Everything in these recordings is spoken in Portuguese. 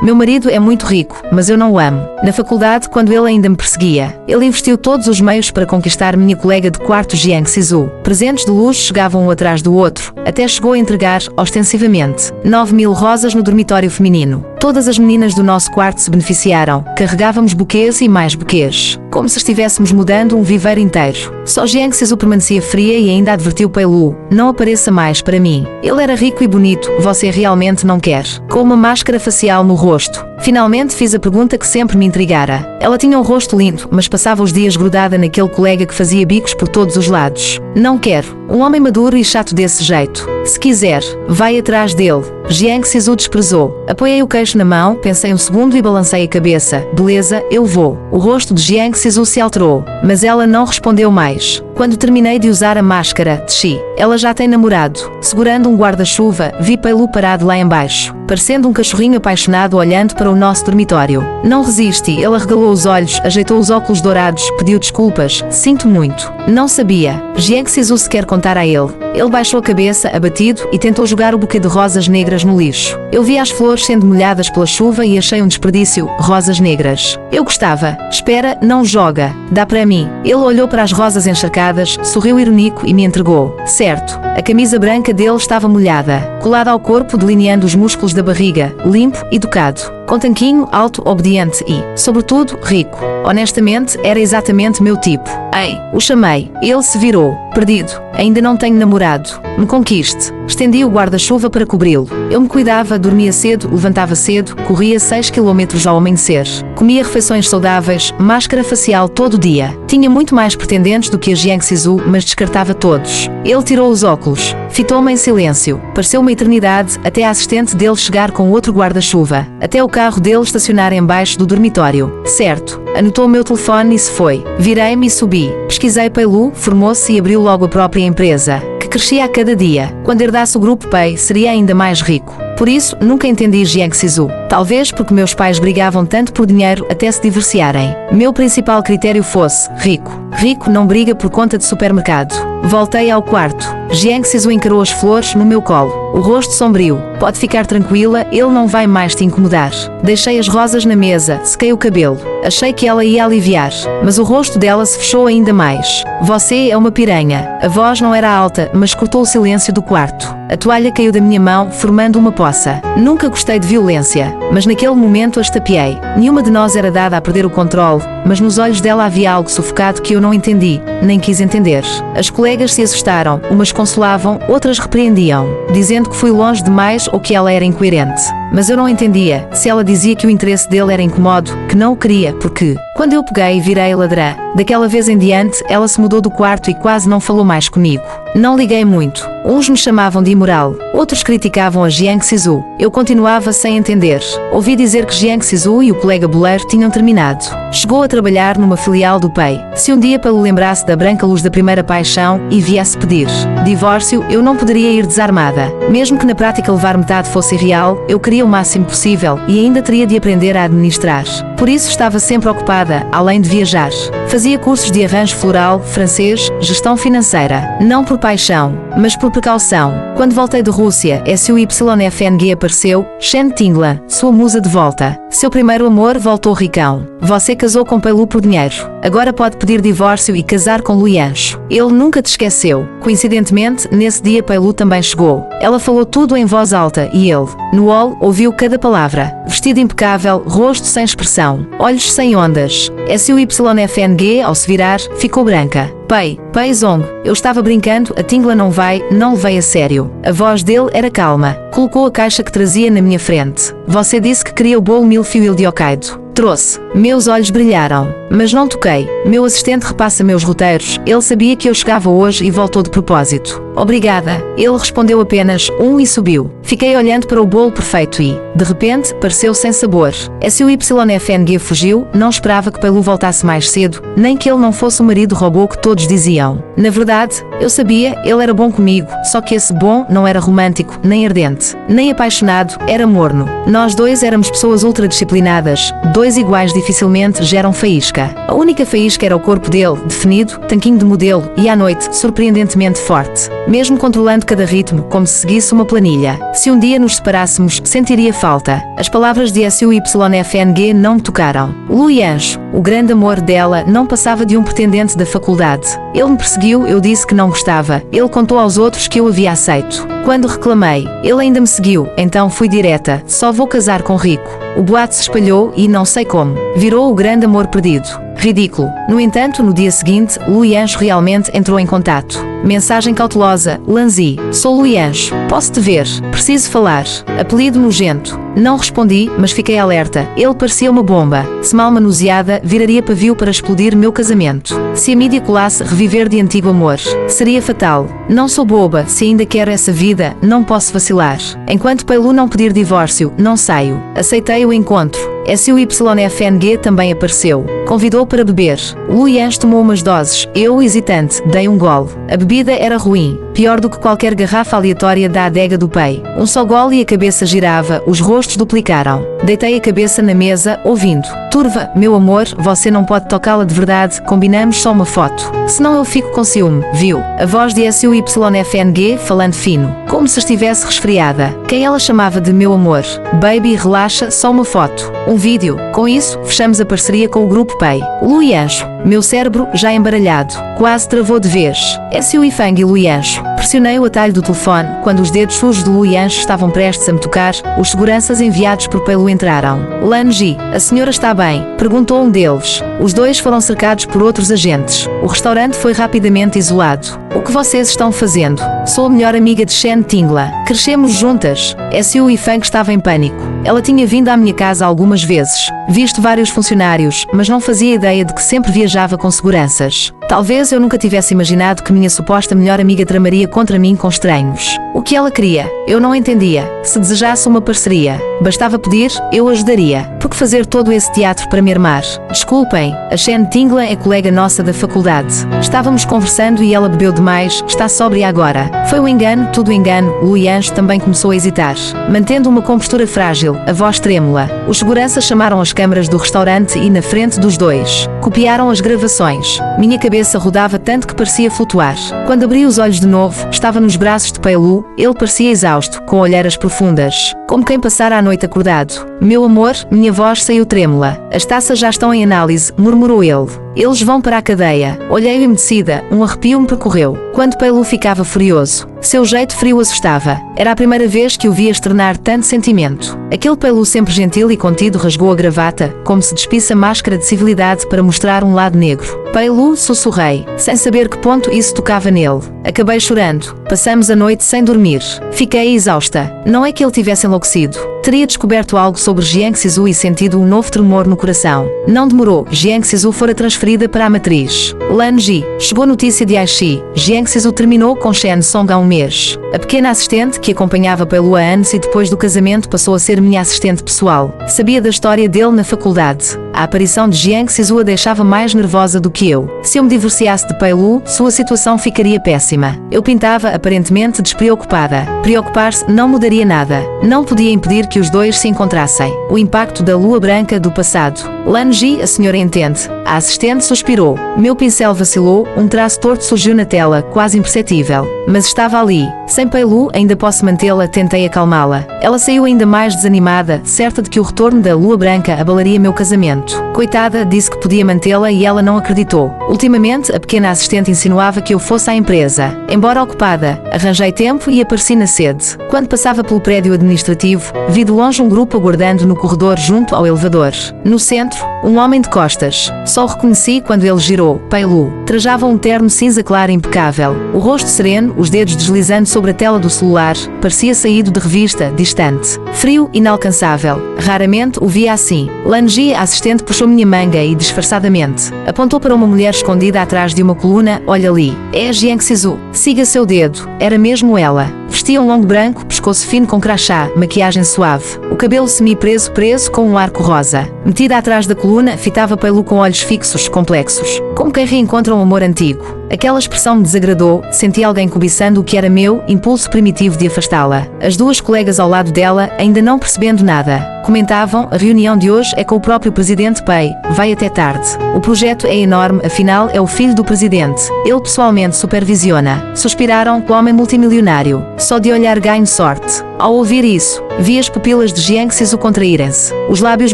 Meu marido é muito rico, mas eu não o amo. Na faculdade, quando ele ainda me perseguia, ele investiu todos os meios para conquistar minha colega de quarto Jiang Sisu. Presentes de luxo chegavam um atrás do outro, até chegou a entregar, ostensivamente, 9.000 rosas no dormitório feminino. Todas as meninas do nosso quarto se beneficiaram. Carregávamos buquês e mais buquês, como se estivéssemos mudando um viveiro inteiro. Só Jiang Sisu permanecia fria e ainda advertiu Pei Lu: não apareça mais para mim. Ele era rico e bonito, você realmente não quer? Com uma máscara facial no rosto. Finalmente fiz a pergunta que sempre me intrigara. Ela tinha um rosto lindo, mas passava os dias grudada naquele colega que fazia bicos por todos os lados. Não quero um homem maduro e chato desse jeito. Se quiser, vai atrás dele. Jiang Sisu desprezou. Apoiei o queixo na mão, pensei um segundo e balancei a cabeça. Beleza, eu vou. O rosto de Jiang Sisu se alterou, mas ela não respondeu mais. Quando terminei de usar a máscara, desci. Ela já tem namorado. Segurando um guarda-chuva, vi Pei Lu parado lá embaixo, parecendo um cachorrinho apaixonado olhando para o nosso dormitório. Não resisti, ele arregalou os olhos, ajeitou os óculos dourados, pediu desculpas. Sinto muito. Não sabia. Jiang Sisu se quer contar a ele. Ele baixou a cabeça, abatido, e tentou jogar o buquê de rosas negras no lixo. Eu vi as flores sendo molhadas pela chuva e achei um desperdício. Rosas negras. Eu gostava. Espera, não joga. Dá para mim. Ele olhou para as rosas encharcadas, sorriu irônico e me entregou. Certo. A camisa branca dele estava molhada, colada ao corpo delineando os músculos da barriga, limpo, educado. Com tanquinho, alto, obediente e, sobretudo, rico. Honestamente, era exatamente meu tipo. Ei, o chamei. Ele se virou. Perdido. Ainda não tenho namorado. Me conquiste. Estendi o guarda-chuva para cobri-lo. Eu me cuidava, dormia cedo, levantava cedo, corria 6 km ao amanhecer. Comia refeições saudáveis, máscara facial todo dia. Tinha muito mais pretendentes do que a Jiang Sisu, mas descartava todos. Ele tirou os óculos. Fitou-me em silêncio. Pareceu uma eternidade até a assistente dele chegar com outro guarda-chuva. Até o carro dele estacionar embaixo do dormitório. Certo. Anotou o meu telefone e se foi. Virei-me e subi. Pesquisei Pei Lu, formou-se e abriu logo a própria empresa, que crescia a cada dia. Quando herdasse o grupo Pei, seria ainda mais rico. Por isso, nunca entendi Jiang Sisu. Talvez porque meus pais brigavam tanto por dinheiro até se divorciarem. Meu principal critério fosse rico. Rico não briga por conta de supermercado. Voltei ao quarto. Jiang Sisu encarou as flores no meu colo, o rosto sombrio. Pode ficar tranquila, ele não vai mais te incomodar. Deixei as rosas na mesa, sequei o cabelo. Achei que ela ia aliviar, mas o rosto dela se fechou ainda mais. Você é uma piranha. A voz não era alta, mas cortou o silêncio do quarto. A toalha caiu da minha mão, formando uma poça. Nunca gostei de violência, mas naquele momento a estapeei. Nenhuma de nós era dada a perder o controle, mas nos olhos dela havia algo sufocado que eu não entendi, nem quis entender. As colegas se assustaram, umas consolavam, outras repreendiam, dizendo que fui longe demais ou que ela era incoerente. Mas eu não entendia, se ela dizia que o interesse dele era incômodo, que não o queria, porque, quando eu peguei e virei a ladrã, daquela vez em diante, ela se mudou do quarto e quase não falou mais comigo. Não liguei muito. Uns me chamavam de imoral, outros criticavam a Jiang Sisu. Eu continuava sem entender. Ouvi dizer que Jiang Sisu e o colega boleiro tinham terminado. Chegou a trabalhar numa filial do Pei. Se um dia Pelo lembrasse da branca luz da primeira paixão e viesse pedir divórcio, eu não poderia ir desarmada. Mesmo que na prática levar metade fosse irreal, eu queria o máximo possível e ainda teria de aprender a administrar. Por isso estava sempre ocupada, além de viajar. Fazia cursos de arranjo floral, francês, gestão financeira. Não por paixão, mas por precaução. Quando voltei de Rússia, SUYFNG apareceu, Shen Tingla, sua musa de volta. Seu primeiro amor voltou ricão. Você casou com Pei Lu por dinheiro. Agora pode pedir divórcio e casar com Luyancho. Ele nunca te esqueceu. Coincidentemente, nesse dia Pei Lu também chegou. Ela falou tudo em voz alta e ele, no hall, ouviu cada palavra. Vestido impecável, rosto sem expressão, olhos sem ondas. SUYFNG, ao se virar, ficou branca. Pei Zong, eu estava brincando, a Tingla não levei a sério. A voz dele era calma. Colocou a caixa que trazia na minha frente. Você disse que queria o bolo milfio de Hokkaido. Trouxe. Meus olhos brilharam, mas não toquei. Meu assistente repassa meus roteiros. Ele sabia que eu chegava hoje e voltou de propósito. Obrigada. Ele respondeu apenas e subiu. Fiquei olhando para o bolo perfeito e, de repente, pareceu sem sabor. SUYFNG fugiu, não esperava que Pei Lu voltasse mais cedo, nem que ele não fosse o marido robô que todos diziam. Na verdade, eu sabia, ele era bom comigo, só que esse bom não era romântico, nem ardente, nem apaixonado, era morno. Nós dois éramos pessoas ultradisciplinadas, dois iguais dificilmente geram faísca. faísca. A única faísca era o corpo dele, definido, tanquinho de modelo, e à noite, surpreendentemente forte. Mesmo controlando cada ritmo, como se seguisse uma planilha. Se um dia nos separássemos, sentiria falta. As palavras de SUYFNG não me tocaram. Louis Anjo, o grande amor dela, não passava de um pretendente da faculdade. Ele me perseguiu, eu disse que não gostava. Ele contou aos outros que eu havia aceito. Quando reclamei, ele ainda me seguiu, então fui direta, só vou casar com rico. O boato se espalhou e, não sei como, virou o grande amor perdido. Ridículo. No entanto, no dia seguinte, Louis Anjo realmente entrou em contato. Mensagem cautelosa. Lanzi. Sou Louis Anjo. Posso-te ver. Preciso falar. Apelido nojento. Não respondi, mas fiquei alerta. Ele parecia uma bomba. Se mal manuseada, viraria pavio para explodir meu casamento. Se a mídia colasse reviver de antigo amor, seria fatal. Não sou boba, se ainda quero essa vida, não posso vacilar. Enquanto Pailu não pedir divórcio, não saio. Aceitei o encontro. SUYFNG também apareceu. Convidou para beber. Louis Anjo tomou umas doses. Eu, hesitante, dei um gole. A bebida era ruim. Pior do que qualquer garrafa aleatória da adega do Pei. Um só gole e a cabeça girava, os rostos duplicaram. Deitei a cabeça na mesa, ouvindo. Turva, meu amor, você não pode tocá-la de verdade, combinamos só uma foto. Senão eu fico com ciúme, viu? A voz de SUYFNG falando fino, como se estivesse resfriada. Quem ela chamava de meu amor? Baby, relaxa, só uma foto. Um vídeo. Com isso, fechamos a parceria com o grupo Pei. Louis Anjo. Meu cérebro, já embaralhado, quase travou de vez. SUYFNG Louis Anjo. Pressionei o atalho do telefone. Quando os dedos sujos de Louis Anjo estavam prestes a me tocar, os seguranças enviados por Pailu entraram. Lanji, a senhora está bem? Perguntou um deles. Os dois foram cercados por outros agentes. O restaurante foi rapidamente isolado. O que vocês estão fazendo? Sou a melhor amiga de Shen Tingla. Crescemos juntas. SUYFNG estava em pânico. Ela tinha vindo à minha casa algumas vezes, visto vários funcionários, mas não fazia ideia de que sempre viajava com seguranças. Talvez eu nunca tivesse imaginado que minha suposta melhor amiga tramaria contra mim com estranhos. O que ela queria? Eu não entendia. Se desejasse uma parceria, bastava pedir, eu ajudaria. Por que fazer todo esse teatro para me armar? Desculpem, a Shen Tingla é colega nossa da faculdade. Estávamos conversando e ela bebeu demais, está sóbria agora. Foi um engano, tudo engano. Louis Anjo também começou a hesitar, mantendo uma compostura frágil, a voz trêmula. Os seguranças chamaram as câmaras do restaurante e na frente dos dois copiaram as gravações. Minha cabeça rodava tanto que parecia flutuar. Quando abri os olhos de novo, estava nos braços de Pailu. Ele parecia exausto, com olheiras profundas, como quem passara a noite acordado. Meu amor, minha voz saiu trêmula. As taças já estão em análise, murmurou ele. Eles vão para a cadeia. Olhei umedecida, um arrepio me percorreu. Quando Pailu ficava furioso, seu jeito frio assustava. Era a primeira vez que o via externar tanto sentimento. Aquele Pailu sempre gentil e contido rasgou a gravata, como se despisse a máscara de civilidade para mostrar um lado negro. Pailu, sussurrei, sem saber que ponto isso tocava nele. Acabei chorando. Passamos a noite sem dormir. Fiquei exausta. Não é que ele tivesse enlouquecido. Teria descoberto algo sobre Jiang Sisu e sentido um novo tremor no coração. Não demorou. Jiang Sisu fora transferida para a matriz. Lanji. Chegou notícia de Aishi. Jiang Sisu terminou com Shen Song há um mês. A pequena assistente, que acompanhava Pailu há anos e depois do casamento passou a ser minha assistente pessoal, sabia da história dele na faculdade. A aparição de Jiang Sisu a deixava mais nervosa do que eu. Se eu me divorciasse de Pailu, sua situação ficaria péssima. Eu pintava aparentemente despreocupada. Preocupar-se não mudaria nada. Não podia impedir que os dois se encontrassem. O impacto da lua branca do passado. Lanji, a senhora entende. A assistente suspirou. Meu pincel vacilou, um traço torto surgiu na tela, quase imperceptível. Mas estava ali. Sem Pailu, ainda posso mantê-la, tentei acalmá-la. Ela saiu ainda mais desanimada, certa de que o retorno da lua branca abalaria meu casamento. Coitada, disse que podia mantê-la e ela não acreditou. Ultimamente, a pequena assistente insinuava que eu fosse à empresa. Embora ocupada, arranjei tempo e apareci na sede. Quando passava pelo prédio administrativo, vi de longe um grupo aguardando no corredor junto ao elevador. No centro, um homem de costas. Só o reconheci quando ele girou. Pailu. Trajava um terno cinza claro impecável. O rosto sereno, os dedos deslizando sobre a tela do celular, parecia saído de revista, distante. Frio, inalcançável. Raramente o via assim. Lanji, a assistente, puxou minha manga e, disfarçadamente, apontou para uma mulher escondida atrás de uma coluna. Olha ali. É a Jiang Sisu. Siga seu dedo. Era mesmo ela. Vestia um longo branco, pescoço fino com crachá, maquiagem suave. O cabelo semi-preso com um arco rosa. Metida atrás da coluna, fitava Pei-Lu com olhos fixos, complexos. Como quem reencontra um amor antigo. Aquela expressão me desagradou, senti alguém cobiçando o que era meu, impulso primitivo de afastá-la. As duas colegas ao lado dela, ainda não percebendo nada, comentavam: a reunião de hoje é com o próprio presidente Pei, vai até tarde. O projeto é enorme, afinal é o filho do presidente. Ele pessoalmente supervisiona. Suspiraram: o homem multimilionário. Só de olhar ganho sorte. Ao ouvir isso, vi as pupilas de Jiang Sisu contraírem-se, os lábios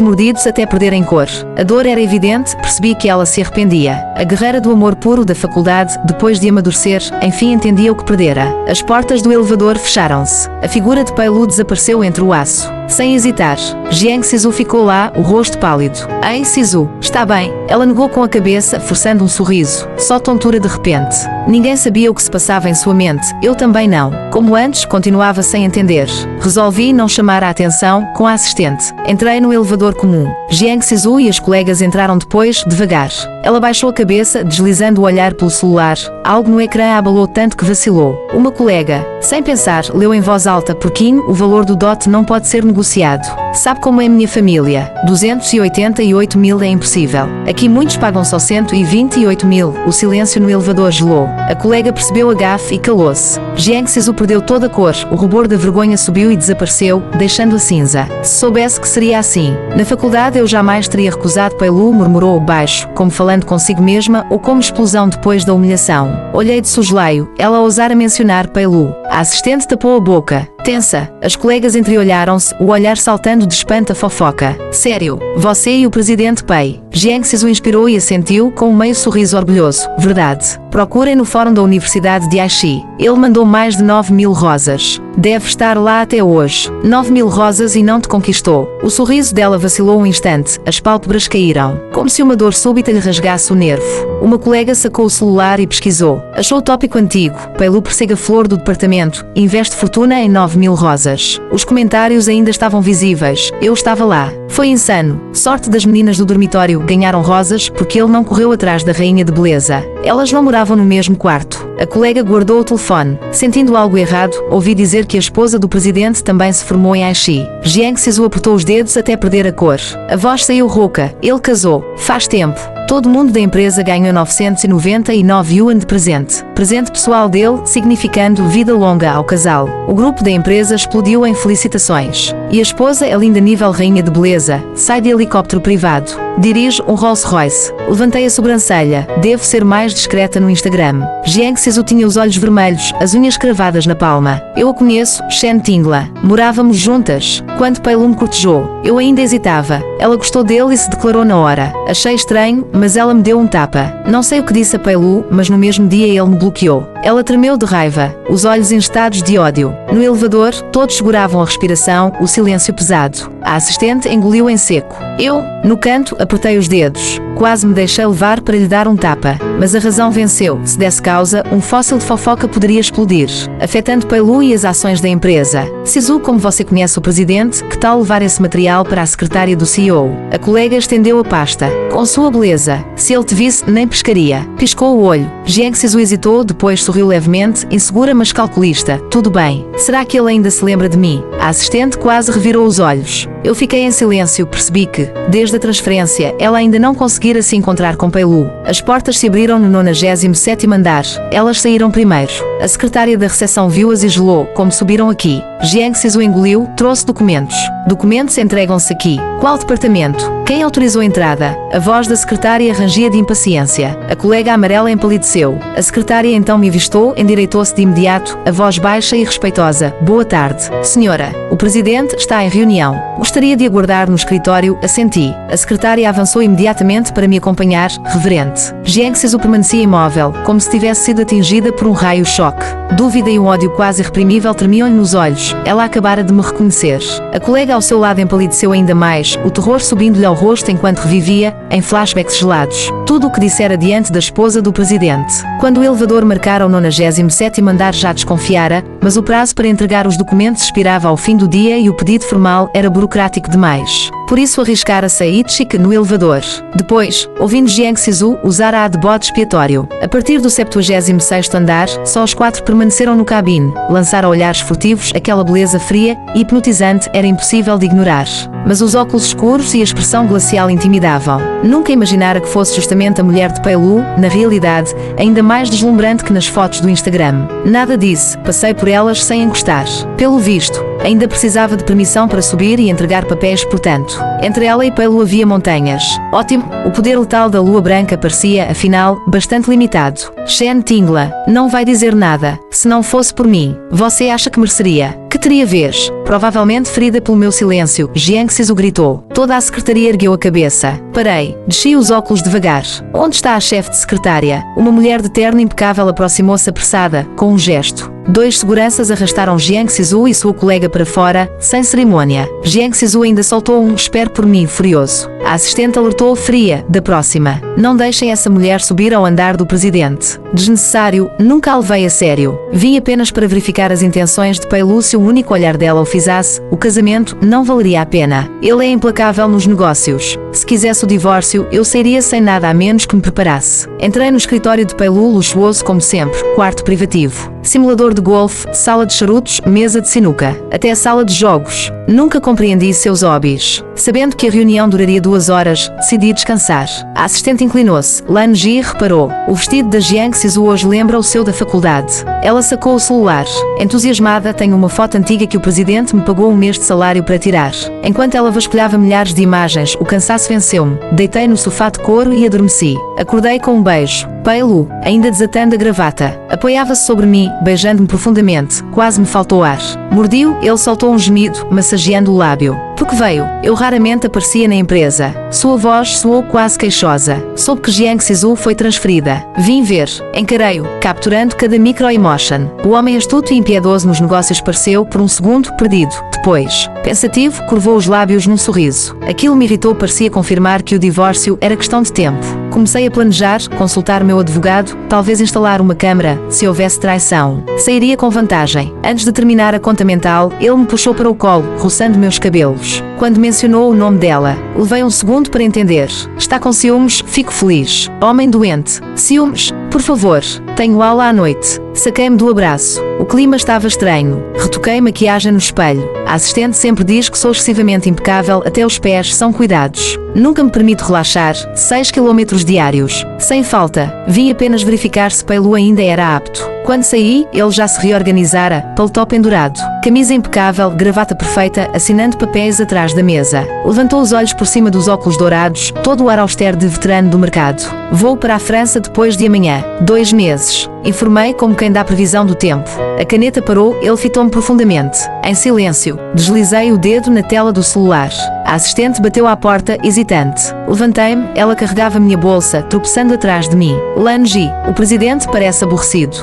mordidos até perderem cor. A dor era evidente, percebi que ela se arrependia. A guerreira do amor puro da faculdade, depois de amadurecer, enfim entendia o que perdera. As portas do elevador fecharam-se. A figura de Pei-Lu desapareceu entre o aço. Sem hesitar, Jiang Sisu ficou lá, o rosto pálido. Ei, Sisu, está bem? Ela negou com a cabeça, forçando um sorriso. Só tontura de repente. Ninguém sabia o que se passava em sua mente, eu também não. Como antes, continuava sem entender. Resolvi não chamar a atenção, com a assistente. Entrei no elevador comum. Jiang Sisu e as colegas entraram depois, devagar. Ela baixou a cabeça, deslizando o olhar pelo celular. Algo no ecrã a abalou tanto que vacilou. Uma colega, sem pensar, leu em voz alta: porquinho, o valor do dote não pode ser negociado. Sabe como é minha família? 288 mil é impossível. Aqui muitos pagam só 128 mil. O silêncio no elevador gelou. A colega percebeu a gafe e calou-se. Jiang Sisu perdeu toda a cor, o rubor da vergonha subiu e desapareceu, deixando a cinza. Se soubesse que seria assim. Na faculdade eu jamais teria recusado Pei-Lu, murmurou baixo, como falando consigo mesma ou como explosão depois da humilhação. Olhei de soslaio, ela ousara mencionar Pei-Lu. A assistente tapou a boca. Tensa. As colegas entreolharam-se, o olhar saltando de espanto a fofoca. Sério, você e o presidente Pei? Jiang Sisu inspirou e assentiu, com um meio sorriso orgulhoso. Verdade. Procurem no fórum da Universidade de Aichi. Ele mandou mais de 9 mil rosas. Deve estar lá até hoje. 9 mil rosas e não te conquistou. O sorriso dela vacilou um instante, as pálpebras caíram, como se uma dor súbita lhe rasgasse o nervo. Uma colega sacou o celular e pesquisou. Achou o tópico antigo. Pei-Lu persegue a flor do departamento, investe fortuna em 9 mil rosas. Os comentários ainda estavam visíveis. Eu estava lá. Foi insano. Sorte das meninas do dormitório, ganharam rosas porque ele não correu atrás da rainha de beleza. Elas não moravam no mesmo quarto. A colega guardou o telefone. Sentindo algo errado, ouvi dizer que a esposa do presidente também se formou em Aichi. Jiang Sisu apertou os dedos até perder a cor. A voz saiu rouca. Ele casou. Faz tempo. Todo mundo da empresa ganhou 999 yuan de presente. Presente pessoal dele, significando vida longa ao casal. O grupo da empresa explodiu em felicitações. E a esposa é linda nível rainha de beleza. Sai de helicóptero privado. Dirige um Rolls Royce. Levantei a sobrancelha. Devo ser mais discreta no Instagram. Jiang Sisu tinha os olhos vermelhos, as unhas cravadas na palma. Eu a conheço, Shen Tingla. Morávamos juntas. Quando Pei-Lu me cortejou, eu ainda hesitava. Ela gostou dele e se declarou na hora. Achei estranho, mas ela me deu um tapa. Não sei o que disse a Pei-Lu, mas no mesmo dia ele me bloqueou. Ela tremeu de raiva, os olhos enchestados de ódio. No elevador, todos seguravam a respiração, o silêncio pesado. A assistente engoliu em seco. Eu, no canto, apertei os dedos. Quase me deixei levar para lhe dar um tapa. Mas a razão venceu. Se desse causa, um fóssil de fofoca poderia explodir, afetando Pei-Lu e as ações da empresa. Sisu, como você conhece o presidente, que tal levar esse material para a secretária do CEO? A colega estendeu a pasta. Com sua beleza. Se ele te visse, nem pescaria. Piscou o olho. Jiang Sisu hesitou, depois sorriu levemente, insegura mas calculista. Tudo bem. Será que ele ainda se lembra de mim? A assistente quase revirou os olhos. Eu fiquei em silêncio, percebi que, desde a transferência, ela ainda não conseguira se encontrar com Pei-Lu. As portas se abriram no 97º andar. Elas saíram primeiro. A secretária da recepção viu-as e gelou, como subiram aqui. Jiang Sisu engoliu, trouxe documentos. Documentos entregam-se aqui. Qual departamento? Quem autorizou a entrada? A voz da secretária rangia de impaciência. A colega amarela empalideceu. A secretária então me avistou, endireitou-se de imediato, a voz baixa e respeitosa. Boa tarde. Senhora, o presidente está em reunião. Gostaria de aguardar no escritório, assenti. A secretária avançou imediatamente para me acompanhar, reverente. Jiang Sisu permanecia imóvel, como se tivesse sido atingida por um raio-choque. Dúvida e um ódio quase irreprimível tremiam-lhe nos olhos. Ela acabara de me reconhecer. A colega ao seu lado empalideceu ainda mais, o terror subindo-lhe ao rosto enquanto revivia, em flashbacks gelados, tudo o que dissera diante da esposa do presidente. Quando o elevador marcara o 97º andar já desconfiara, mas o prazo para entregar os documentos expirava ao fim do dia e o pedido formal era burocrático demais. Por isso arriscara-se a Itchik no elevador. Depois, ouvindo Jiang Sisu usar a de bode expiatório. A partir do 76º andar, só os 4 Permaneceram no cabine, lançaram olhares furtivos, aquela beleza fria e hipnotizante era impossível de ignorar. Mas os óculos escuros e a expressão glacial intimidavam. Nunca imaginara que fosse justamente a mulher de Pei Lu, na realidade, ainda mais deslumbrante que nas fotos do Instagram. Nada disse, passei por elas sem encostar. Pelo visto, ainda precisava de permissão para subir e entregar papéis, portanto. Entre ela e Pei Lu havia montanhas. Ótimo, o poder letal da lua branca parecia, afinal, bastante limitado. Shen Tingla, não vai dizer nada. Se não fosse por mim, você acha que mereceria? Que teria vez? Provavelmente ferida pelo meu silêncio, Jiang Sisu gritou. Toda a secretaria ergueu a cabeça. Parei, desci os óculos devagar. Onde está a chefe de secretária? Uma mulher de terno impecável aproximou-se apressada, com um gesto. 2 seguranças arrastaram Jiang Sisu e sua colega para fora, sem cerimônia. Jiang Sisu ainda soltou um "espere por mim" furioso. A assistente alertou fria, da próxima. Não deixem essa mulher subir ao andar do presidente. Desnecessário, nunca a levei a sério. Vim apenas para verificar as intenções de Pei Lu. Se o único olhar dela o fizesse, o casamento não valeria a pena. Ele é implacável nos negócios. Se quisesse o divórcio, eu sairia sem nada a menos que me preparasse. Entrei no escritório de Pei Lu, luxuoso como sempre, quarto privativo. Simulador de golfe, sala de charutos, mesa de sinuca, até a sala de jogos. Nunca compreendi seus hobbies. Sabendo que a reunião duraria 2 horas, decidi descansar. A assistente inclinou-se. Lan Ji reparou. O vestido da Jiang Sisu hoje lembra o seu da faculdade. Ela sacou o celular. Entusiasmada, tenho uma foto antiga que o presidente me pagou 1 mês de salário para tirar. Enquanto ela vasculhava milhares de imagens, o cansaço venceu-me. Deitei no sofá de couro e adormeci. Acordei com um beijo. Pei Lu, ainda desatando a gravata, apoiava-se sobre mim, beijando-me profundamente. Quase me faltou ar. Mordi-o, ele soltou um gemido, massageando o lábio. Por que veio? Eu raramente aparecia na empresa. Sua voz soou quase queixosa. Soube que Jiang Sisu foi transferida. Vim ver. Encarei-o, capturando cada micro-emotion. O homem astuto e impiedoso nos negócios pareceu, por um segundo, perdido. Depois, pensativo, curvou os lábios num sorriso. Aquilo me irritou, parecia confirmar que o divórcio era questão de tempo. Comecei a planejar, consultar o meu advogado, talvez instalar uma câmara, se houvesse traição. Sairia com vantagem. Antes de terminar a conta mental, ele me puxou para o colo, roçando meus cabelos. Quando mencionou o nome dela, levei um segundo para entender. Está com ciúmes? Fico feliz. Homem doente. Ciúmes? Por favor. Tenho aula à noite. Saquei-me do abraço. O clima estava estranho. Retoquei maquiagem no espelho. A assistente sempre diz que sou excessivamente impecável, até os pés são cuidados. Nunca me permito relaxar. 6 km diários. Sem falta. Vim apenas verificar se Pei Lu ainda era apto. Quando saí, ele já se reorganizara, paletó pendurado. Camisa impecável, gravata perfeita, assinando papéis atrás da mesa. Levantou os olhos por cima dos óculos dourados, todo o ar austero de veterano do mercado. Vou para a França depois de amanhã. 2 meses. Informei como quem dá previsão do tempo. A caneta parou, ele fitou-me profundamente. Em silêncio, deslizei o dedo na tela do celular. A assistente bateu à porta, hesitante. Levantei-me, ela carregava minha bolsa, tropeçando atrás de mim. Lan Ji, o presidente parece aborrecido.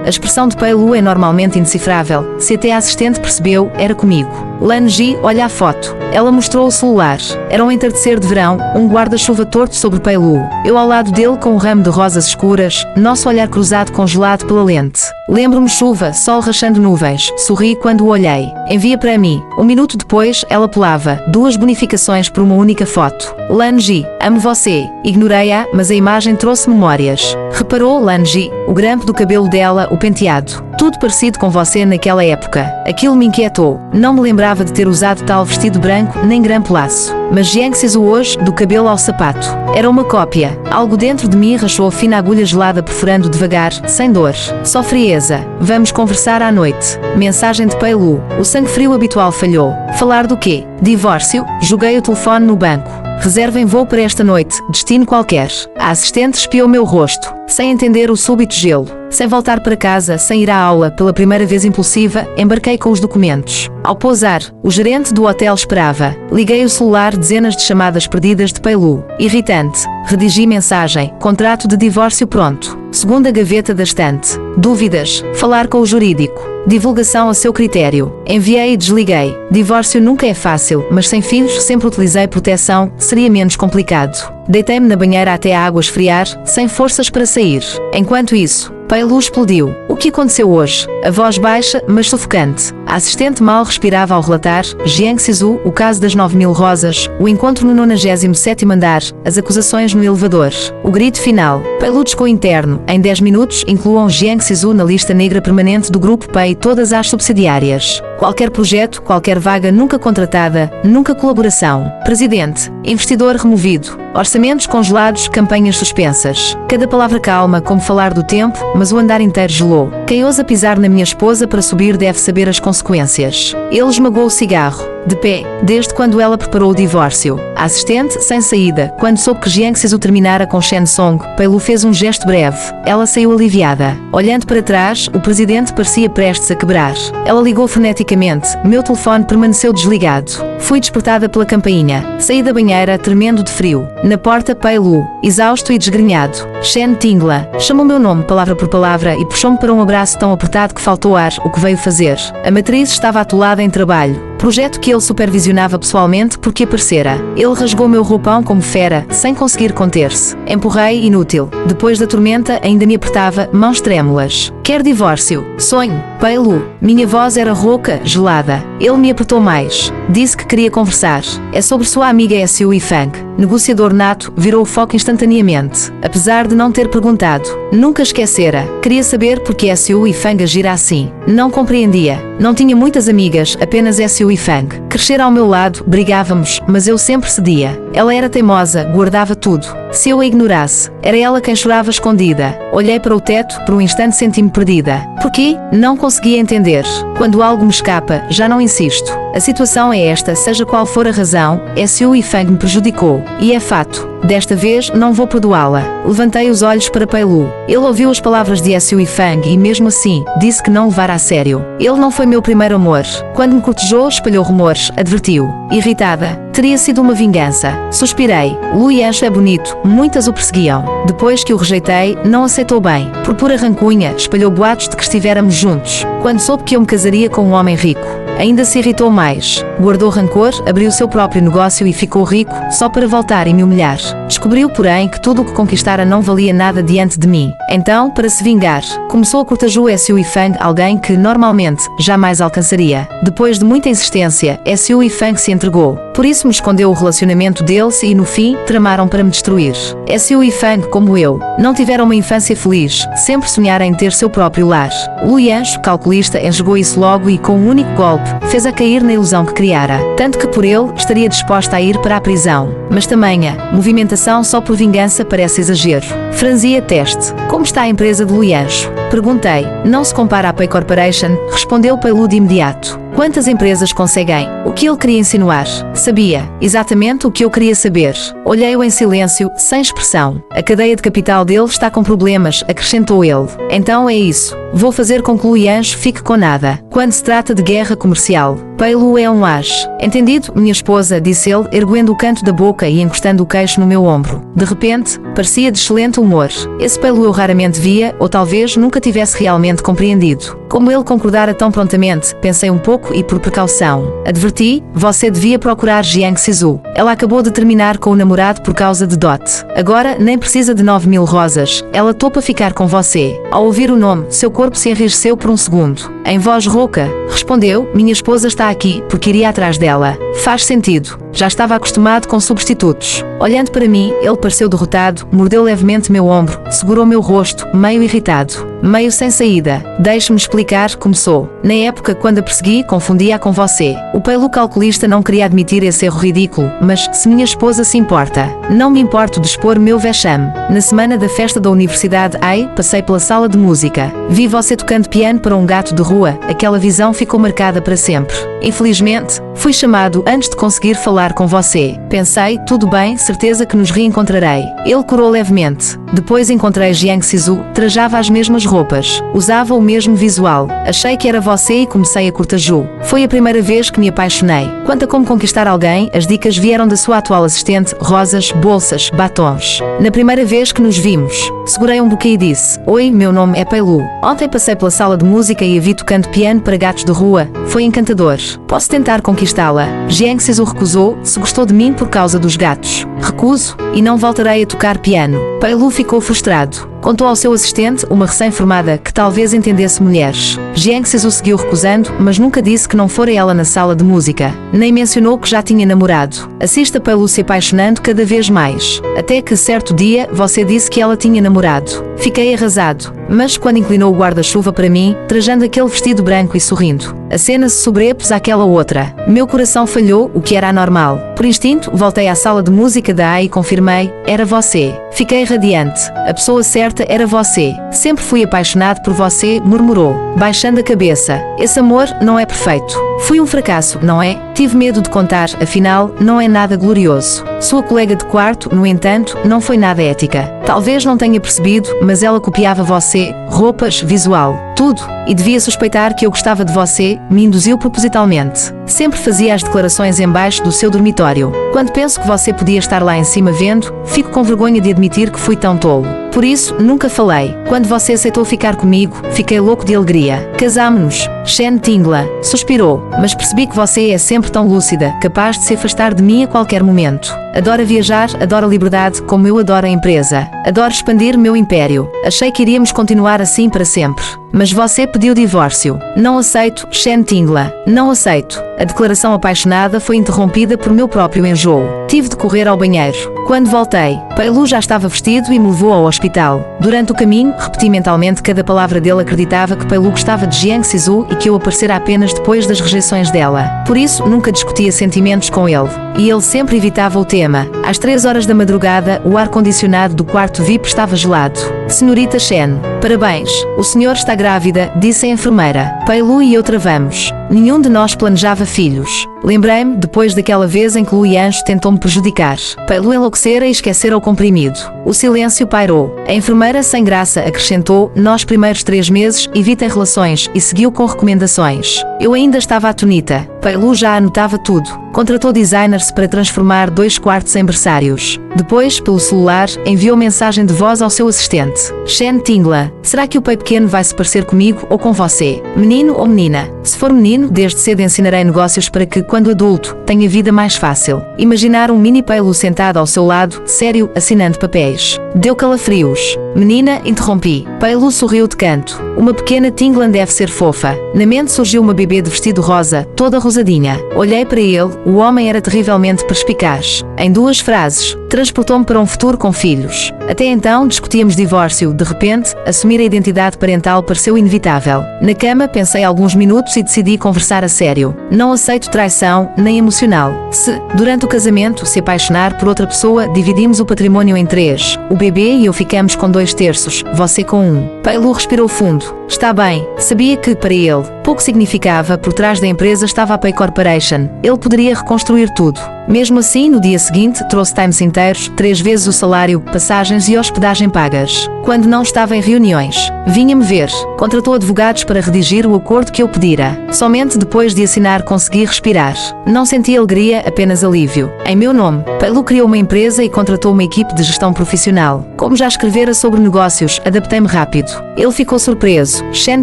A expressão de Pei Lu é normalmente indecifrável. Se até a assistente percebeu, era comigo. Lan Ji olha a foto. Ela mostrou o celular. Era um entardecer de verão, um guarda-chuva torto sobre Pei Lu. Eu ao lado dele com um ramo de rosas escuras, nosso olhar cruzado congelado pela lente. Lembro-me chuva, sol rachando nuvens. Sorri quando o olhei. Envia para mim. 1 minuto depois, ela pulava. 2 bonificações por uma única foto. Lan Ji, amo você. Ignorei-a, mas a imagem trouxe memórias. Reparou, Lan Ji, o grampo do cabelo dela, o penteado. Tudo parecido com você naquela época. Aquilo me inquietou. Não me lembrava de ter usado tal vestido branco, nem grampo laço. Mas Jiang Sisu hoje, do cabelo ao sapato. Era uma cópia. Algo dentro de mim rachou a fina agulha gelada perfurando devagar, sem dor. Só frieza. Vamos conversar à noite. Mensagem de Pei Lu. O sangue frio habitual falhou. Falar do quê? Divórcio? Joguei o telefone no banco. Reservem voo para esta noite, destino qualquer. A assistente espiou meu rosto, sem entender o súbito gelo. Sem voltar para casa, sem ir à aula, pela primeira vez impulsiva, embarquei com os documentos. Ao pousar, o gerente do hotel esperava. Liguei o celular, dezenas de chamadas perdidas de Pei Lu. Irritante. Redigi mensagem. Contrato de divórcio pronto. Segunda gaveta da estante. Dúvidas. Falar com o jurídico. Divulgação a seu critério. Enviei e desliguei. Divórcio nunca é fácil, mas sem filhos sempre utilizei proteção, seria menos complicado. Deitei-me na banheira até a água esfriar, sem forças para sair. Enquanto isso, Pei Lu explodiu. O que aconteceu hoje? A voz baixa, mas sufocante. A assistente mal respirava ao relatar: Jiang Sisu, o caso das 9.000 rosas, o encontro no 97º andar, as acusações no elevador. O grito final. Pei Lu discou interno. Em 10 minutos, incluam Jiang Sisu na lista negra permanente do grupo Pei e todas as subsidiárias. Qualquer projeto, qualquer vaga nunca contratada, nunca colaboração. Presidente. Investidor removido. Orçamentos congelados, campanhas suspensas. Cada palavra calma, como falar do tempo, mas o andar inteiro gelou. Quem ousa pisar na minha esposa para subir deve saber as consequências. Ele esmagou o cigarro. De pé, desde quando ela preparou o divórcio. A assistente, sem saída, quando soube que Jiang Sisu terminara com Shen Song, Pei Lu fez um gesto breve. Ela saiu aliviada. Olhando para trás, o presidente parecia prestes a quebrar. Ela ligou freneticamente. Meu telefone permaneceu desligado. Fui despertada pela campainha. Saí da banheira, tremendo de frio. Na porta, Pei Lu, exausto e desgrenhado. Shen Tingla chamou meu nome palavra por palavra e puxou-me para um abraço tão apertado que faltou ar. O que veio fazer? A matriz estava atolada em trabalho. Projeto que ele supervisionava pessoalmente porque aparecera. Ele rasgou meu roupão como fera, sem conseguir conter-se. Empurrei, inútil. Depois da tormenta, ainda me apertava, mãos trêmulas. Quer divórcio? Sonho. Pei Lu. Minha voz era rouca, gelada. Ele me apertou mais. Disse que queria conversar. É sobre sua amiga Su Yifeng. Negociador nato, virou o foco instantaneamente. Apesar de não ter perguntado. Nunca esquecera. Queria saber porque Su Yifeng agira assim. Não compreendia. Não tinha muitas amigas, apenas Su Yifeng. Crescer ao meu lado, brigávamos, mas eu sempre cedia. Ela era teimosa, guardava tudo. Se eu a ignorasse, era ela quem chorava escondida. Olhei para o teto, por um instante senti-me perdida. Porquê? Não conseguia entender. Quando algo me escapa, já não insisto. A situação é esta, seja qual for a razão, Su Yifeng me prejudicou. E é fato. Desta vez, não vou perdoá-la. Levantei os olhos para Pei Lu. Ele ouviu as palavras de Su Yifeng e mesmo assim, disse que não levara a sério. Ele não foi meu primeiro amor. Quando me cortejou, espalhou rumores, advertiu. Irritada. Teria sido uma vingança. Suspirei. Lu Yancho é bonito, muitas o perseguiam. Depois que o rejeitei, não aceitou bem. Por pura rancunha, espalhou boatos de que estivéramos juntos. Quando soube que eu me casaria com um homem rico, ainda se irritou mais. Guardou rancor, abriu seu próprio negócio e ficou rico, só para voltar e me humilhar. Descobriu, porém, que tudo o que conquistara não valia nada diante de mim. Então, para se vingar, começou a cortejar Su Yifeng, alguém que, normalmente, jamais alcançaria. Depois de muita insistência, Su Yifeng se entregou. Por isso me escondeu o relacionamento deles e, no fim, tramaram para me destruir. Su Yifeng, como eu, não tiveram uma infância feliz, sempre sonharam em ter seu próprio lar. Lu Yancho, calculista, enxergou isso logo e, com um único golpe, fez-a cair na ilusão que criara. Tanto que por ele, estaria disposta a ir para a prisão. Mas tamanha movimentação só por vingança parece exagero. Franzi a teste. Como está a empresa de Lu Yancho? Perguntei. Não se compara à Pei Corporation, respondeu Pei Lu de imediato. Quantas empresas conseguem? O que ele queria insinuar? Sabia exatamente o que eu queria saber. Olhei-o em silêncio, sem expressão. A cadeia de capital dele está com problemas, acrescentou ele. Então é isso. Vou fazer com que Lu Yancho fique com nada. Quando se trata de guerra comercial, Pei Lu é um as. Entendido, minha esposa, disse ele, erguendo o canto da boca e encostando o queixo no meu ombro. De repente, parecia de excelente humor. Esse Pei Lu eu raramente via, ou talvez nunca tivesse realmente compreendido. Como ele concordara tão prontamente, pensei um pouco e, por precaução, adverti: você devia procurar Jiang Sisu. Ela acabou de terminar com o namorado por causa de dote. Agora nem precisa de 9.000 rosas. Ela topa ficar com você. Ao ouvir o nome, seu corpo se enrijeceu por um segundo. Em voz rouca, respondeu: minha esposa está aqui porque iria atrás dela. Faz sentido. Já estava acostumado com substitutos. Olhando para mim, ele pareceu derrotado, mordeu levemente meu ombro, segurou meu rosto, meio irritado, meio sem saída. Deixe-me explicar, começou. Na época, quando a persegui, confundia-a com você. O Pei Lu calculista não queria admitir esse erro ridículo, mas, se minha esposa se importa, não me importo de expor meu vexame. Na semana da festa da universidade, passei pela sala de música. Vi você tocando piano para um gato de rua. Aquela visão ficou marcada para sempre. Infelizmente, fui chamado antes de conseguir falar com você. Pensei, tudo bem, certeza que nos reencontrarei. Ele corou levemente. Depois encontrei Jiang Sisu, trajava as mesmas roupas, usava o mesmo visual. Achei que era você e comecei a cortejá-lo. Foi a primeira vez que me apaixonei. Quanto a como conquistar alguém, as dicas vieram da sua atual assistente: rosas, bolsas, batons. Na primeira vez que nos vimos, segurei um buquê e disse: oi, meu nome é Pei Lu. Ontem passei pela sala de música e a vi tocando piano para gatos de rua. Foi encantador. Posso tentar conquistá-la? Jiang Sisu recusou, se gostou de mim por causa dos gatos. Recuso, e não voltarei a tocar piano. Pei Lu ficou frustrado. Contou ao seu assistente, uma recém-formada, que talvez entendesse mulheres. Jiang Sisu seguiu recusando, mas nunca disse que não fora ela na sala de música. Nem mencionou que já tinha namorado. Assista Pei Lu se apaixonando cada vez mais. Até que, certo dia, você disse que ela tinha namorado. Fiquei arrasado. Mas quando inclinou o guarda-chuva para mim, trajando aquele vestido branco e sorrindo, a cena se sobrepôs àquela outra. Meu coração falhou, o que era anormal. Por instinto, voltei à sala de música da A e confirmei, era você. Fiquei radiante. A pessoa certa era você. Sempre fui apaixonado por você, murmurou, baixando a cabeça. Esse amor não é perfeito. Fui um fracasso, não é? Tive medo de contar, afinal, não é nada glorioso. Sua colega de quarto, no entanto, não foi nada ética. Talvez não tenha percebido, mas ela copiava você, roupas, visual, tudo, e devia suspeitar que eu gostava de você, me induziu propositalmente. Sempre fazia as declarações embaixo do seu dormitório. Quando penso que você podia estar lá em cima vendo, fico com vergonha de admitir que fui tão tolo. Por isso, nunca falei. Quando você aceitou ficar comigo, fiquei louco de alegria. Casámo-nos. Shen Tingla suspirou, mas percebi que você é sempre tão lúcida, capaz de se afastar de mim a qualquer momento. Adora viajar, adora a liberdade, como eu adoro a empresa. Adoro expandir meu império. Achei que iríamos continuar assim para sempre. Mas você pediu divórcio. Não aceito, Shen Tingla. Não aceito. A declaração apaixonada foi interrompida por meu próprio enjoo. Tive de correr ao banheiro. Quando voltei, Pei Lu já estava vestido e me levou ao hospital. Durante o caminho, repeti mentalmente cada palavra dele. Acreditava que Pei Lu gostava de Jiang Sisu e que eu aparecera apenas depois das rejeições dela. Por isso, nunca discutia sentimentos com ele. E ele sempre evitava o tema. Às 3 horas da madrugada, o ar-condicionado do quarto VIP estava gelado. Senhorita Shen, parabéns, o senhor está grávida, disse a enfermeira. Pei Lu e eu travamos. Nenhum de nós planejava filhos. Lembrei-me, depois daquela vez em que Lu Yancho tentou-me prejudicar. Pei Lu enlouquecera e esquecera o comprimido. O silêncio pairou. A enfermeira sem graça acrescentou, nos primeiros 3 meses, evitem relações, e seguiu com recomendações. Eu ainda estava atonita. Pei Lu já anotava tudo. Contratou designers para transformar 2 quartos em berçários. Depois, pelo celular, enviou mensagem de voz ao seu assistente. Shen Tingla, será que o Pei pequeno vai se parecer comigo ou com você? Menino ou menina? Se for menino, desde cedo ensinarei negócios para que, quando adulto, tenha vida mais fácil. Imaginar um mini Pei Lu sentado ao seu lado, sério, assinando papéis. Deu calafrios. Menina, interrompi. Pei Lu sorriu de canto. Uma pequena Tingla deve ser fofa. Na mente surgiu uma bebê de vestido rosa, toda rosadinha. Olhei para ele, o homem era terrivelmente perspicaz. Em 2 frases, transportou-me para um futuro com filhos. Até então, discutíamos divórcio. De repente, assumir a identidade parental pareceu inevitável. Na cama, pensei alguns minutos e decidi conversar a sério. Não aceito traição, nem emocional. Se, durante o casamento, se apaixonar por outra pessoa, dividimos o patrimônio em 3. O bebê e eu ficamos com 2/3, você com 1. Pei Lu respirou fundo. Está bem, sabia que, para ele, pouco significava. Por trás da empresa estava a Pei Corporation. Ele poderia reconstruir tudo. Mesmo assim, no dia seguinte, trouxe times inteiros, 3 vezes o salário, passagens e hospedagem pagas. Quando não estava em reuniões, vinha-me ver. Contratou advogados para redigir o acordo que eu pedira. Somente depois de assinar consegui respirar. Não senti alegria, apenas alívio. Em meu nome, Pei Lu criou uma empresa e contratou uma equipe de gestão profissional. Como já escrevera sobre negócios, adaptei-me rápido. Ele ficou surpreso. Shen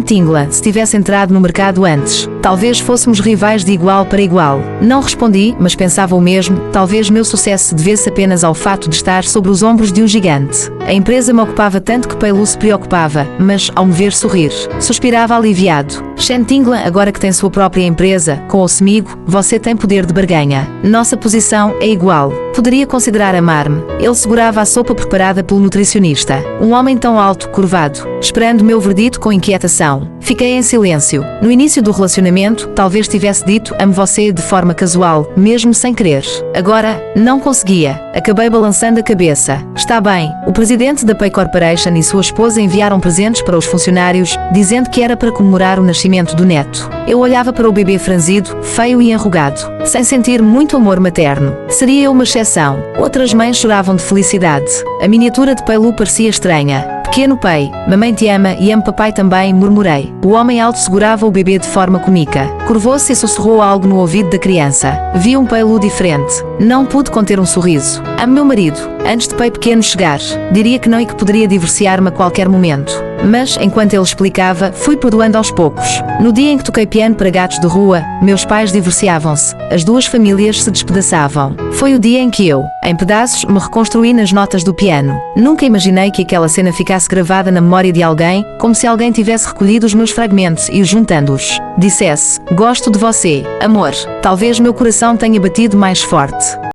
Tingla, se tivesse entrado no mercado antes, talvez fôssemos rivais de igual para igual. Não respondi, mas pensava o mesmo. Talvez meu sucesso se devesse apenas ao fato de estar sobre os ombros de um gigante. A empresa me ocupava tanto que Pei Lu se preocupava, mas, ao me ver sorrir, suspirava aliviado. Shen Tingla, agora que tem sua própria empresa, com ou semigo, você tem poder de barganha. Nossa posição é igual. Poderia considerar amar-me. Ele segurava a sopa preparada pelo nutricionista. Um homem tão alto, curvado, esperando meu verdito com inquietação. Fiquei em silêncio. No início do relacionamento, talvez tivesse dito amo você de forma casual, mesmo sem querer. Agora, não conseguia. Acabei balançando a cabeça. Está bem. O presidente da Pei Corporation e sua esposa enviaram presentes para os funcionários, dizendo que era para comemorar o nascimento do neto. Eu olhava para o bebê franzido, feio e enrugado, sem sentir muito amor materno. Seria eu uma exceção. Outras mães choravam de felicidade. A miniatura de Pei Lu parecia estranha. Pequeno Pei, mamãe te ama e amo papai também, murmurei. O homem alto segurava o bebê de forma cômica. Curvou-se e sussurrou algo no ouvido da criança. Vi um Pei Lu diferente. Não pude conter um sorriso. Amo meu marido. Antes de Pai Pequeno chegar, diria que não e que poderia divorciar-me a qualquer momento. Mas, enquanto ele explicava, fui perdoando aos poucos. No dia em que toquei piano para gatos de rua, meus pais divorciavam-se. As duas famílias se despedaçavam. Foi o dia em que eu, em pedaços, me reconstruí nas notas do piano. Nunca imaginei que aquela cena ficasse gravada na memória de alguém, como se alguém tivesse recolhido os meus fragmentos e os juntando-os. Dissesse: gosto de você, amor. Talvez meu coração tenha batido mais forte.